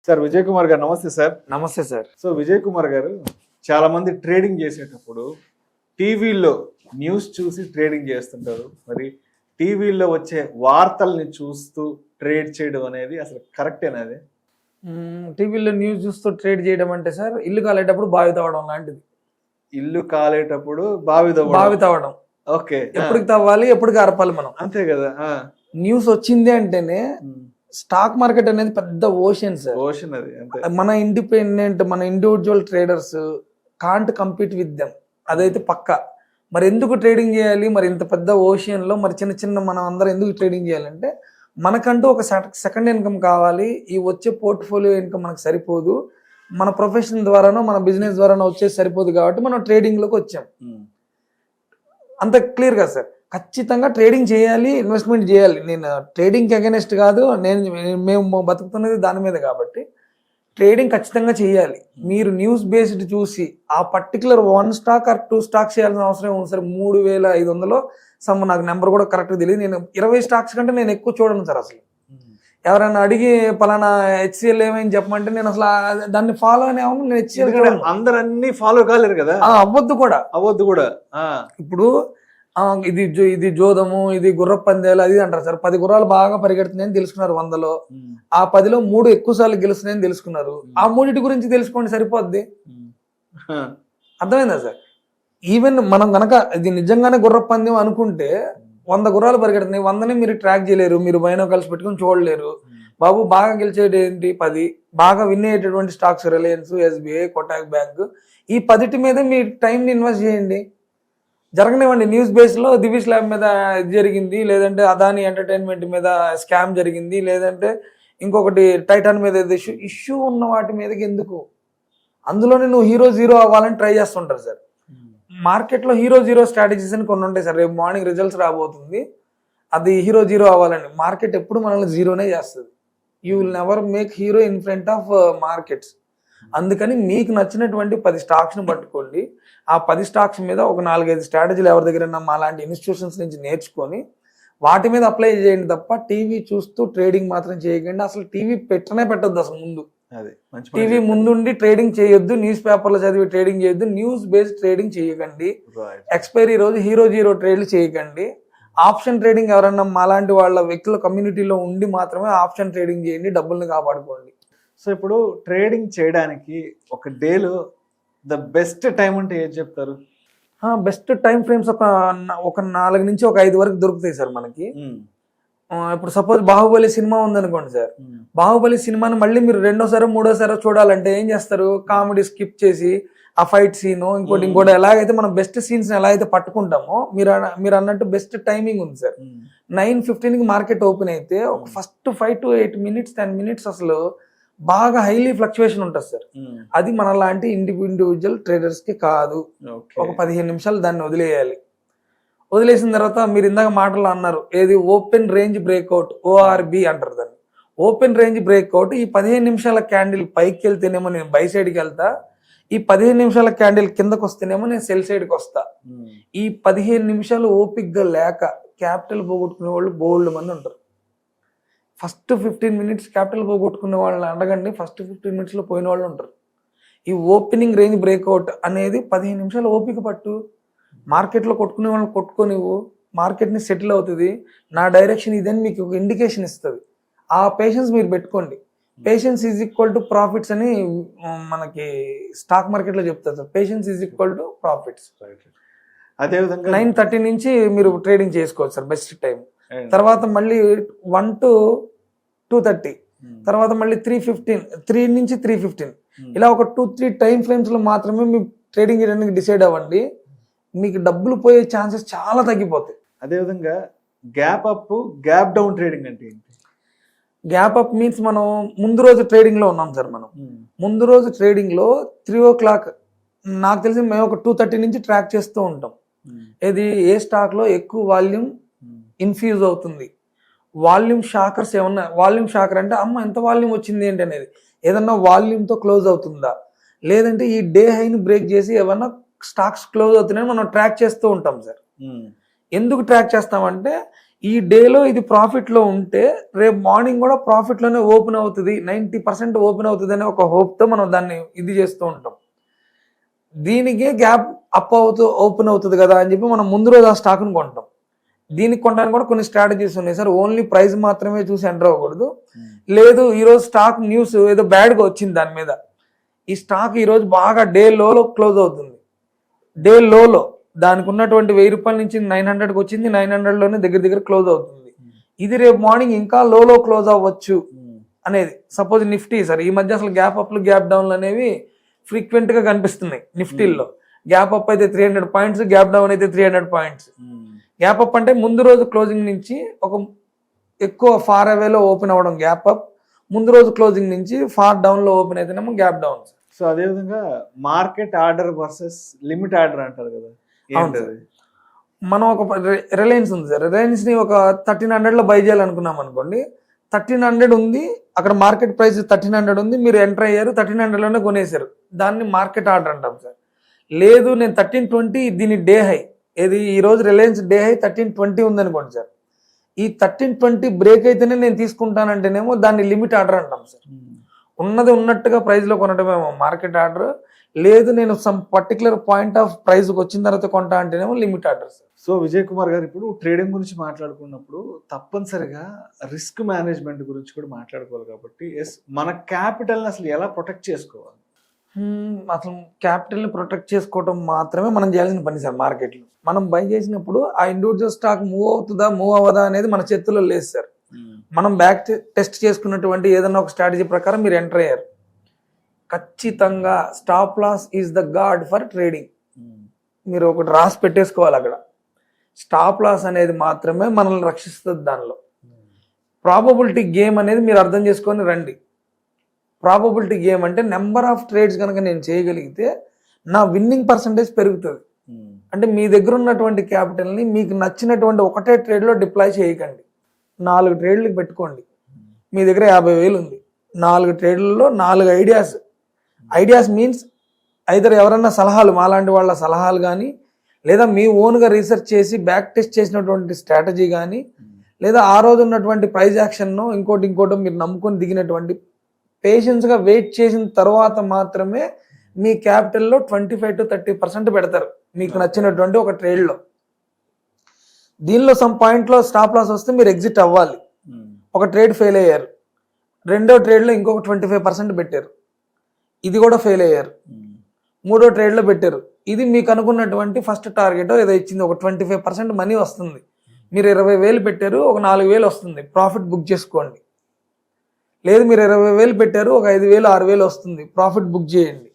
Sir Vijay Kumar గారు నమస్తే sir. నమస్తే సార్. సో విజయ్ కుమార్ గారు చాలా మంది ట్రేడింగ్ చేసేటప్పుడు టీవీలో న్యూస్ చూసి ట్రేడింగ్ చేస్తుంటారు. మరి టీవీలో వచ్చే వార్తల్ని చూస్తూ ట్రేడ్ చేయడం అనేది అసలు కరెక్టేనా? అది టీవీలో న్యూస్ చూస్తూ ట్రేడ్ చేయడం అంటే సార్ ఇల్లు కాలేటప్పుడు బావి తవ్వడం లాంటిది. ఇల్లు కాలేటప్పుడు బావి తవ్వడం. ఓకే, ఎప్పటికి తవ్వాలి, ఎప్పటికి అరపాలి మనం, అంతే కదా. న్యూస్ వచ్చింది అంటేనే స్టాక్ మార్కెట్ అనేది పెద్ద ఓషన్ సార్. ఓషన్ అది అంతే. మన individual traders can't compete with them, అదైతే పక్కా. మరి ఎందుకు ట్రేడింగ్ చేయాలి? మరి ఇంత పెద్ద ఓషన్ లో మరి చిన్న చిన్న మనం అందరం ఎందుకు ట్రేడింగ్ చేయాలంటే మనకంటూ ఒక సెకండ్ ఇన్కమ్ కావాలి. ఈ వచ్చే పోర్ట్ఫోలియో ఇన్కమ్ మనకు సరిపోదు, మన ప్రొఫెషన్ ద్వారానో మన బిజినెస్ ద్వారానో వచ్చేది సరిపోదు, కాబట్టి మనం ట్రేడింగ్ లోకి వచ్చాం. అంత క్లియర్ కదా సార్. ఖచ్చితంగా ట్రేడింగ్ చేయాలి, ఇన్వెస్ట్మెంట్ చేయాలి. నేను ట్రేడింగ్కి అగెనెస్ట్ కాదు, మేము బతుకుతున్నది దాని మీద, కాబట్టి ట్రేడింగ్ ఖచ్చితంగా చేయాలి. మీరు న్యూస్ బేస్డ్ చూసి ఆ పర్టికులర్ 1 స్టాక్ ఆర్ 2 స్టాక్స్ చేయాల్సిన అవసరం ఉంది సార్. 3500 సమ్, నాకు నెంబర్ కూడా కరెక్ట్ తెలియదు. నేను 20 స్టాక్స్ కంటే నేను ఎక్కువ చూడను సార్. అసలు ఎవరైనా అడిగి పలానా హెచ్సిఎల్ ఏమైంది చెప్పమంటే నేను అసలు దాన్ని ఫాలో అనే నేను హెచ్సిఎల్ అందరు అన్ని ఫాలో కాలేరు కదా. అవ్వద్దు కూడా. ఇప్పుడు ఇది జోదము, ఇది గుర్ర పందేలు అది అంటారు సార్. 10 గుర్రాలు బాగా పరిగెడుతున్నాయని తెలుసుకున్నారు 100లో. ఆ 10లో 3 ఎక్కువ సార్లు గెలుస్తున్నాయని తెలుసుకున్నారు. ఆ 3 గురించి తెలుసుకోండి, సరిపోద్ది. అర్థమైందా సార్? ఈవెన్ మనం గనక ఇది నిజంగానే గుర్ర పందెం అనుకుంటే 100 గుర్రాలు పరిగెడుతున్నాయి, 100ని మీరు ట్రాక్ చేయలేరు, మీరు బైనోకల్స్ పెట్టుకుని చూడలేరు. బాబు బాగా గెలిచేది ఏంటి? 10 బాగా విన్ అయ్యేటటువంటి stocks Reliance, SBI, Kotak bank, ఈ 10 మీద మీరు టైంని ఇన్వెస్ట్ చేయండి, జరగనివ్వండి. న్యూస్ బేస్లో దివిష్ ల్యాబ్ మీద ఇది జరిగింది, లేదంటే అదాని ఎంటర్టైన్మెంట్ మీద స్కామ్ జరిగింది, లేదంటే ఇంకొకటి టైటాన్ మీద ఇష్యూ ఉన్న వాటి మీదకి ఎందుకు? అందులోనే నువ్వు హీరో జీరో అవ్వాలని ట్రై చేస్తుంటారు సార్. మార్కెట్లో హీరో జీరో స్ట్రాటజీస్ అని కొన్ని ఉంటాయి సార్. రేపు మార్నింగ్ రిజల్ట్స్ రాబోతుంది, అది హీరో జీరో అవ్వాలని. మార్కెట్ ఎప్పుడు మనల్ని జీరోనే చేస్తుంది. You will never make hero in front of markets. అందుకని మీకు నచ్చినటువంటి 10 స్టాక్స్ని పట్టుకోండి. ఆ 10 స్టాక్స్ మీద ఒక 4-5 స్ట్రాటజీలు ఎవరి దగ్గర మా లాంటి ఇన్స్టిట్యూషన్స్ నుంచి నేర్చుకొని వాటి మీద అప్లై చేయండి తప్ప టీవీ చూస్తూ ట్రేడింగ్ మాత్రం చేయకండి. అసలు టీవీ పెట్టొద్దు అసలు. ముందు టీవీ ముందుండి ట్రేడింగ్ చేయొద్దు, న్యూస్ పేపర్లో చదివి ట్రేడింగ్ చేయొద్దు, న్యూస్ బేస్డ్ ట్రేడింగ్ చేయకండి, ఎక్స్పైరీ రోజు హీరో జీరో ట్రేడ్లు చేయకండి. ఆప్షన్ ట్రేడింగ్ ఎవరన్నా మాలాంటి వాళ్ళ వ్యక్తుల కమ్యూనిటీలో ఉండి మాత్రమే ఆప్షన్ ట్రేడింగ్ చేయండి, డబ్బుల్ని కాపాడుకోండి. సో ఇప్పుడు ట్రేడింగ్ చేయడానికి ఒక డేలో ద బెస్ట్ టైం అంటే ఏం చెప్తారు? బెస్ట్ టైం ఫ్రేమ్స్ ఒక 4 నుంచి 5 వరకు దొరుకుతాయి సార్ మనకి. ఇప్పుడు సపోజ్ బాహుబలి సినిమా ఉందనుకోండి సార్. బాహుబలి సినిమాని మళ్ళీ మీరు 2వ సారో 3వ సారో చూడాలంటే ఏం చేస్తారు? కామెడీ స్కిప్ చేసి ఆ ఫైట్ సీన్ ఇంకోటి ఎలాగైతే మనం బెస్ట్ సీన్స్ ఎలా అయితే పట్టుకుంటామో మీరు అన్నట్టు బెస్ట్ టైమింగ్ ఉంది సార్. 9:15కి మార్కెట్ ఓపెన్ అయితే ఒక ఫస్ట్ 5 to 8 minutes 10 minutes అసలు బాగా హైలీ ఫ్లక్చువేషన్ ఉంటుంది సార్. అది మన లాంటి ఇండివిజువల్ ట్రేడర్స్ కి కాదు. ఒక 15 నిమిషాలు దాన్ని వదిలేసిన తర్వాత మీరు ఇందాక మాటలు అన్నారు, ఏది ఓపెన్ రేంజ్ బ్రేక్అవుట్, ORB అంటారు దాన్ని. Open range breakout. ఈ 15 నిమిషాల క్యాండిల్ పైకి వెళ్తేనేమో నేను బై సైడ్కి వెళ్తా, ఈ 15 నిమిషాల క్యాండిల్ కిందకు వస్తేనేమో నేను సెల్ సైడ్కి వస్తా. ఈ 15 నిమిషాలు ఓపిక్గా లేక క్యాపిటల్ పోగొట్టుకునే వాళ్ళు బోల్డ్ మంది ఉంటారు. ఫస్ట్ 15 minutes క్యాపిటల్ పోగొట్టుకునే వాళ్ళని అడగండి, ఫస్ట్ 15 minutesలో పోయిన వాళ్ళు ఉంటారు. ఈ ఓపెనింగ్ రేంజ్ బ్రేక్అవుట్ అనేది 15 నిమిషాలు ఓపిక పట్టు. మార్కెట్లో కొట్టుకునే వాళ్ళని కొట్టుకోనివ్వు, మార్కెట్ని సెటిల్ అవుతుంది. నా డైరెక్షన్ ఇదని మీకు ఒక ఇండికేషన్ ఇస్తుంది. ఆ పేషెన్స్ మీరు పెట్టుకోండి. Patience is equal to profits అని మనకి స్టాక్ మార్కెట్లో చెప్తారు sir. Patience is equal to profits. అదేవిధంగా 9:30 నుంచి మీరు ట్రేడింగ్ చేసుకోవచ్చు సార్, బెస్ట్ టైం. తర్వాత మళ్ళీ 1 to 2:30, తర్వాత మళ్ళీ 3 నుంచి 3:15, ఇలా ఒక 2-3 టైం ఫ్రేమ్స్లో మాత్రమే మీరు ట్రేడింగ్ చేయడానికి డిసైడ్ అవ్వండి. మీకు డబ్బులు పోయే ఛాన్సెస్ చాలా తగ్గిపోతాయి. అదేవిధంగా gap up, gap down trading అంటే ఏంటి? గ్యాప్ అప్ మీన్స్ మనం ముందు రోజు ట్రేడింగ్లో ఉన్నాం సార్. మనం ముందు రోజు ట్రేడింగ్లో 3 o'clock నాకు తెలిసి మేము ఒక 2:30 నుంచి ట్రాక్ చేస్తూ ఉంటాం. ఇది ఏ స్టాక్లో ఎక్కువ వాల్యూమ్ ఇన్ఫ్యూజ్ అవుతుంది, వాల్యూమ్ షాకర్స్ ఏమన్నా, వాల్యూమ్ షాకర్ అంటే అమ్మ ఎంత వాల్యూమ్ వచ్చింది ఏంటి అనేది, ఏదన్నా వాల్యూమ్తో క్లోజ్ అవుతుందా, లేదంటే ఈ డే హైని బ్రేక్ చేసి ఏమన్నా స్టాక్స్ క్లోజ్ అవుతున్నాయని మనం ట్రాక్ చేస్తూ ఉంటాం సార్. ఎందుకు ట్రాక్ చేస్తామంటే ఈ డేలో ఇది ప్రాఫిట్లో ఉంటే రేపు మార్నింగ్ కూడా ప్రాఫిట్లోనే ఓపెన్ అవుతుంది, 90% ఓపెన్ అవుతుంది అనే ఒక హోప్తో మనం దాన్ని ఇది చేస్తూ ఉంటాం. దీనికే గ్యాప్ అప్ ఓపెన్ అవుతుంది కదా అని చెప్పి మనం ముందు రోజు ఆ స్టాక్ను కొంటాం. దీనికి కొనడానికి కూడా కొన్ని స్ట్రాటజీస్ ఉన్నాయి సార్. ఓన్లీ ప్రైస్ మాత్రమే చూసి ఎంటర్ అవ్వకూడదు. లేదు ఈరోజు స్టాక్ న్యూస్ ఏదో బ్యాడ్గా వచ్చింది దాని మీద, ఈ స్టాక్ ఈరోజు బాగా డే లోలో క్లోజ్ అవుతుంది, డే లోలో దానికి ఉన్నటువంటి 1000 రూపాయల నుంచి 900కి వచ్చింది, 900లోనే దగ్గర క్లోజ్ అవుతుంది, ఇది రేపు మార్నింగ్ ఇంకా లోలో క్లోజ్ అవ్వచ్చు అనేది. సపోజ్ నిఫ్టీ సార్, ఈ మధ్య అసలు గ్యాప్ అప్లు గ్యాప్ డౌన్లు అనేవి ఫ్రీక్వెంట్ గా కనిపిస్తున్నాయి నిఫ్టీల్లో. గ్యాప్ అప్ అయితే 300 పాయింట్స్, గ్యాప్ డౌన్ అయితే 300 పాయింట్స్. గ్యాప్ అప్ అంటే ముందు రోజు క్లోజింగ్ నుంచి ఒక ఎక్కువ ఫార్ అవేలో ఓపెన్ అవ్వడం గ్యాప్ అప్, ముందు రోజు క్లోజింగ్ నుంచి ఫార్ డౌన్ లో ఓపెన్ అయితేనేమో గ్యాప్ డౌన్. సో అదేవిధంగా market order versus limit order అంటారు కదా, ఏంటది? మనం ఒక రిలయన్స్ ఉంది సార్, రిలయన్స్ ని ఒక 1300 లో బై చేయాలనుకున్నాం అనుకోండి, 1300 ఉంది అక్కడ, మార్కెట్ ప్రైస్ 1300 ఉంది, మీరు ఎంటర్ అయ్యారు 1300 లోనే కొనేసారు, దాన్ని మార్కెట్ ఆర్డర్ అంటాం సార్. లేదు నేను 1320 దీని డే హై, ఏది ఈ రోజు రిలయన్స్ డే హై 1320 ఉందనుకోండి సార్, ఈ 1320 బ్రేక్ అయితేనే నేను తీసుకుంటానంటేనేమో దాన్ని లిమిట్ ఆర్డర్ అంటాం సార్. ఉన్నది ఉన్నట్టుగా ప్రైస్ లో కొనటమేమో మార్కెట్ ఆర్డర్, లేదు నేను some particular point of price వచ్చిన తర్వాత కొంటా అంటేనేమో limit order sir. So Vijay Kumar గారు, ఇప్పుడు ట్రేడింగ్ గురించి మాట్లాడుకున్నప్పుడు తప్పనిసరిగా రిస్క్ మేనేజ్మెంట్ గురించి కూడా మాట్లాడుకోవాలి కాబట్టి మన క్యాపిటల్ని అసలు ఎలా ప్రొటెక్ట్ చేసుకోవాలి? అసలు క్యాపిటల్ని ప్రొటెక్ట్ చేసుకోవడం మాత్రమే మనం చేయాల్సిన పని సార్. మార్కెట్లో మనం బై చేసినప్పుడు ఆ ఇండివిజువల్ స్టాక్ మూవ్ అవుతుందా మూవ్ అవ్వదా అనేది మన చేతుల్లో లేదు సార్. మనం బ్యాక్ టెస్ట్ చేసుకున్నటువంటి ఏదైనా ఒక స్ట్రాటజీ ప్రకారం మీరు ఎంటర్ అయ్యారు, ఖచ్చితంగా stop loss is the god for trading. మీరు ఒకటి రాసి పెట్టేసుకోవాలి అక్కడ, స్టాప్ లాస్ అనేది మాత్రమే మనల్ని రక్షిస్తుంది. దానిలో ప్రాబబిలిటీ గేమ్ అనేది మీరు అర్థం చేసుకొని రండి. ప్రాబబిలిటీ గేమ్ అంటే నెంబర్ ఆఫ్ ట్రేడ్స్ కనుక నేను చేయగలిగితే నా విన్నింగ్ పర్సంటేజ్ పెరుగుతుంది. అంటే మీ దగ్గర ఉన్నటువంటి క్యాపిటల్ని మీకు నచ్చినటువంటి ఒకటే ట్రేడ్లో డిప్లాయ్ చేయకండి, 4 ట్రేడ్లకు పెట్టుకోండి. మీ దగ్గర 50,000 ఉంది, 4 ట్రేడ్లలో 4 ఐడియాస్ మీన్స్ ఐదర్ ఎవరన్నా సలహాలు, మాలాంటి వాళ్ళ సలహాలు కానీ, లేదా మీ ఓన్గా రీసెర్చ్ చేసి బ్యాక్ టెస్ట్ చేసినటువంటి స్ట్రాటజీ కానీ, లేదా ఆ రోజు ఉన్నటువంటి ప్రైజ్ యాక్షన్ను ఇంకోటి మీరు నమ్ముకొని దిగినటువంటి, పేషెన్స్గా వెయిట్ చేసిన తర్వాత మాత్రమే మీ క్యాపిటల్లో 25 to 30% పెడతారు మీకు నచ్చినటువంటి ఒక ట్రేడ్లో. దీనిలో సమ్ పాయింట్లో స్టాప్ లాస్ వస్తే మీరు ఎగ్జిట్ అవ్వాలి. ఒక ట్రేడ్ ఫెయిల్ అయ్యారు, రెండో ట్రేడ్లో ఇంకొక 25% పెట్టారు, ఇది కూడా ఫెయిల్ అయ్యారు, మూడో ట్రేడ్లో పెట్టారు, ఇది మీకు అనుకున్నటువంటి ఫస్ట్ టార్గెట్ ఏదో ఇచ్చింది, ఒక 25% మనీ వస్తుంది. మీరు 20,000 పెట్టారు, ఒక 4,000 వస్తుంది, ప్రాఫిట్ బుక్ చేసుకోండి. లేదు మీరు 20,000 పెట్టారు, ఒక 5,000 6,000 వస్తుంది, ప్రాఫిట్ బుక్ చేయండి.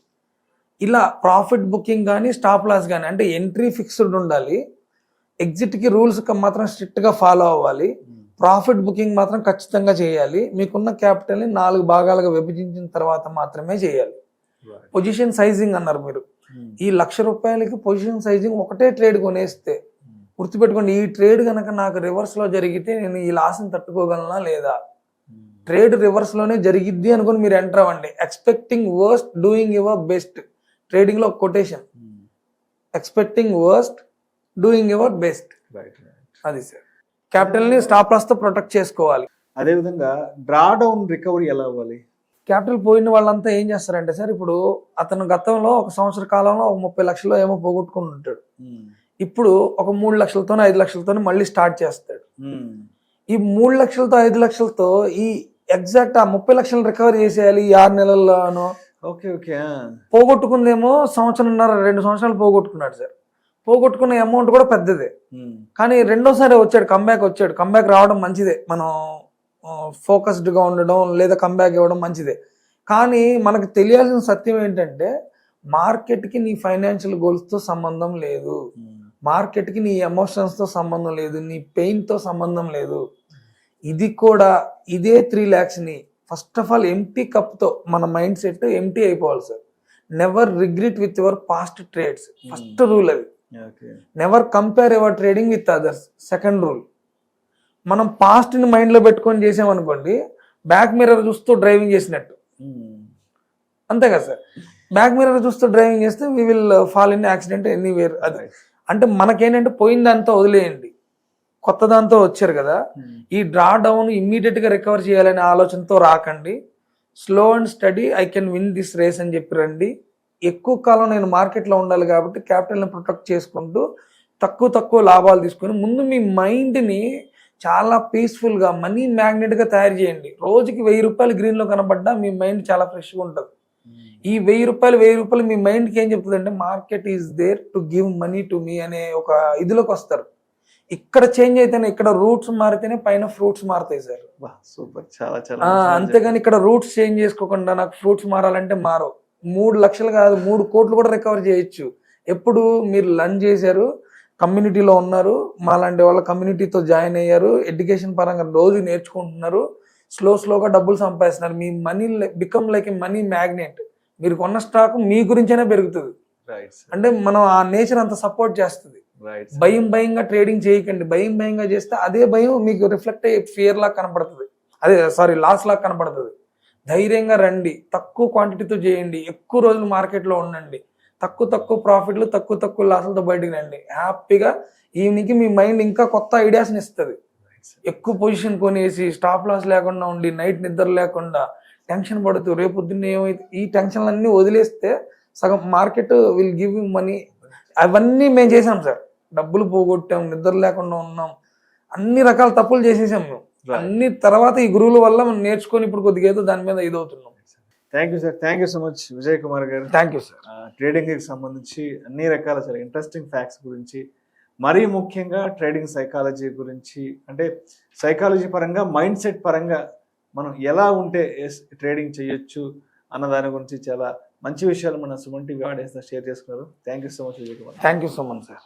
ఇలా ప్రాఫిట్ బుకింగ్ కానీ స్టాప్ లాస్ కానీ, అంటే ఎంట్రీ ఫిక్స్డ్ ఉండాలి, ఎగ్జిట్కి రూల్స్ మాత్రం స్ట్రిక్ట్గా ఫాలో అవ్వాలి, ప్రాఫిట్ బుకింగ్ మాత్రం ఖచ్చితంగా చేయాలి. మీకున్న క్యాపిటల్ని 4 భాగాలుగా విభజించిన తర్వాత మాత్రమే చేయాలి. పొజిషన్ సైజింగ్ అన్నారు మీరు, ఈ ₹1,00,000 పొజిషన్ సైజింగ్ ఒకటే ట్రేడ్ కొనేస్తే గుర్తుపెట్టుకోండి, ఈ ట్రేడ్ కనుక నాకు రివర్స్లో జరిగితే నేను ఈ లాస్ని తట్టుకోగలనా లేదా, ట్రేడ్ రివర్స్లోనే జరిగిద్ది అనుకుని మీరు ఎంటర్ అవ్వండి. Expecting worst doing your best, ట్రేడింగ్లో quotation, expecting worst doing your best. అది సార్, క్యాపిటల్ని స్టాప్ లాస్తో ప్రొటెక్ట్ చేసుకోవాలి. అదేవిధంగా డ్రా డౌన్ రికవరీ ఎలా అవ్వాలి? క్యాపిటల్ పోయిన వాళ్ళంతా ఏం చేస్తారంటే సార్, ఇప్పుడు అతను గతంలో 1 సంవత్సర కాలంలో ఒక 30 లక్షలు ఏమో పోగొట్టుకుని ఉంటాడు, ఇప్పుడు ఒక 3 లక్షలతోనో 5 లక్షలతోనో మళ్ళీ స్టార్ట్ చేస్తాడు. ఈ 3 లక్షలతో 5 లక్షలతో ఈ ఎగ్జాక్ట్ ఆ 30 లక్షలు రికవరీ చేసేయాలి ఈ 6 నెలల్లోనో. పోగొట్టుకుందేమో 1.5-2 సంవత్సరాలు పోగొట్టుకున్నాడు సార్. పోగొట్టుకున్న అమౌంట్ కూడా పెద్దదే, కానీ రెండోసారి వచ్చాడు, కంబ్యాక్ రావడం మంచిదే, మనం ఫోకస్డ్గా ఉండడం లేదా కంబ్యాక్ ఇవ్వడం మంచిదే. కానీ మనకు తెలియాల్సిన సత్యం ఏంటంటే, మార్కెట్కి నీ ఫైనాన్షియల్ గోల్స్తో సంబంధం లేదు, మార్కెట్కి నీ ఎమోషన్స్తో సంబంధం లేదు, నీ పెయిన్తో సంబంధం లేదు. ఇది కూడా ఇదే 3 lakhsని ఫస్ట్ ఆఫ్ ఆల్ ఎంటీ కప్తో మన మైండ్ సెట్ ఎంటీ అయిపోవాలి sir. Never regret with your past trades, first rule అది. Never compare your trading with others, second rule. మనం పాస్ట్ని మైండ్లో పెట్టుకొని చేసామనుకోండి, బ్యాక్ మిర్రర్ చూస్తూ డ్రైవింగ్ చేసినట్టు, అంతే కదా సార్. బ్యాక్ మిర్రర్ చూస్తూ డ్రైవింగ్ చేస్తే we will fall in accident anywhere. అది అంటే మనకేంటంటే పోయిందంతా వదిలేయండి, కొత్త దాంతో వచ్చారు కదా, ఈ డ్రా డౌన్ ఇమ్మీడియట్ గా రికవర్ చేయాలనే ఆలోచనతో రాకండి. Slow and steady I can win this race అని చెప్పి రండి. ఎక్కువ కాలం నేను మార్కెట్లో ఉండాలి కాబట్టి క్యాపిటల్ని ప్రొటెక్ట్ చేసుకుంటూ తక్కువ లాభాలు తీసుకొని ముందు మీ మైండ్ని చాలా పీస్ఫుల్గా మనీ మ్యాగ్నెట్గా తయారు చేయండి. రోజుకి 1000 రూపాయలు గ్రీన్లో కనబడ్డా మీ మైండ్ చాలా ఫ్రెష్గా ఉంటుంది. ఈ 1000 రూపాయలు మీ మైండ్కి ఏం చెప్తుందంటే market is there to give money to me అనే ఒక ఇదిలోకి వస్తారు. ఇక్కడ చేంజ్ అయితేనే, ఇక్కడ రూట్స్ మారితేనే పైన ఫ్రూట్స్ మారుతాయి సార్. సూపర్, చాలా చాలా అంతేగాని ఇక్కడ రూట్స్ చేంజ్ చేసుకోకుండా నాకు ఫ్రూట్స్ మారాలంటే మారవు. 3 లక్షలు కాదు 3 కోట్లు కూడా రికవర్ చేయొచ్చు. ఎప్పుడు మీరు లర్న్ చేశారు, కమ్యూనిటీలో ఉన్నారు, మాలాంటి వాళ్ళ కమ్యూనిటీతో జాయిన్ అయ్యారు, ఎడ్యుకేషన్ పరంగా రోజు నేర్చుకుంటున్నారు, స్లోగా డబ్బులు సంపాదిస్తున్నారు. మీ money become like a money magnet. మీరు కొన్న స్టాక్ మీ గురించైనా పెరుగుతుంది. అంటే మనం ఆ నేచర్ అంత సపోర్ట్ చేస్తుంది. భయంగా ట్రేడింగ్ చేయకండి. భయంగా చేస్తే అదే భయం మీకు రిఫ్లెక్ట్ అయ్యే ఫియర్ లాగా కనపడుతుంది, లాస్ లాగా కనపడుతుంది. ధైర్యంగా రండి, తక్కువ క్వాంటిటీతో చేయండి, ఎక్కువ రోజులు మార్కెట్లో ఉండండి, తక్కువ ప్రాఫిట్లు తక్కువ లాసులతో బయటకు రండి. హ్యాపీగా ఈవినింగ్కి మీ మైండ్ ఇంకా కొత్త ఐడియాస్ని ఇస్తుంది. ఎక్కువ పొజిషన్ కొనేసి స్టాప్ లాస్ లేకుండా ఉండి నైట్ నిద్ర లేకుండా టెన్షన్ పడుతూ రేపొద్దున్న ఏమైతే ఈ టెన్షన్లన్నీ వదిలేస్తే సగం market will give you money. అవన్నీ మేము చేసాం సార్. డబ్బులు పోగొట్టాం, నిద్ర లేకుండా ఉన్నాం, అన్ని రకాల తప్పులు చేసేసాం మేము. అన్ని తర్వాత ఈ గురువుల వల్ల మనం నేర్చుకొని ఇప్పుడు కొద్దిగా ఏదో దాని మీద ఇదవుతున్నాం. Thank you sir, thank you so much Vijay Kumar గారు. Thank you sir. ట్రేడింగ్కి సంబంధించి అన్ని రకాల చాలా ఇంట్రెస్టింగ్ ఫ్యాక్ట్స్ గురించి, మరీ ముఖ్యంగా ట్రేడింగ్ సైకాలజీ గురించి, అంటే సైకాలజీ పరంగా మైండ్ సెట్ పరంగా మనం ఎలా ఉంటే ట్రేడింగ్ చేయొచ్చు అన్న దాని గురించి చాలా మంచి విషయాలు మన సుమన్ టీవీ ఆడియన్స్ షేర్ చేసుకున్నారు. Thank you so much Vijay Kumar. Thank you so much sir.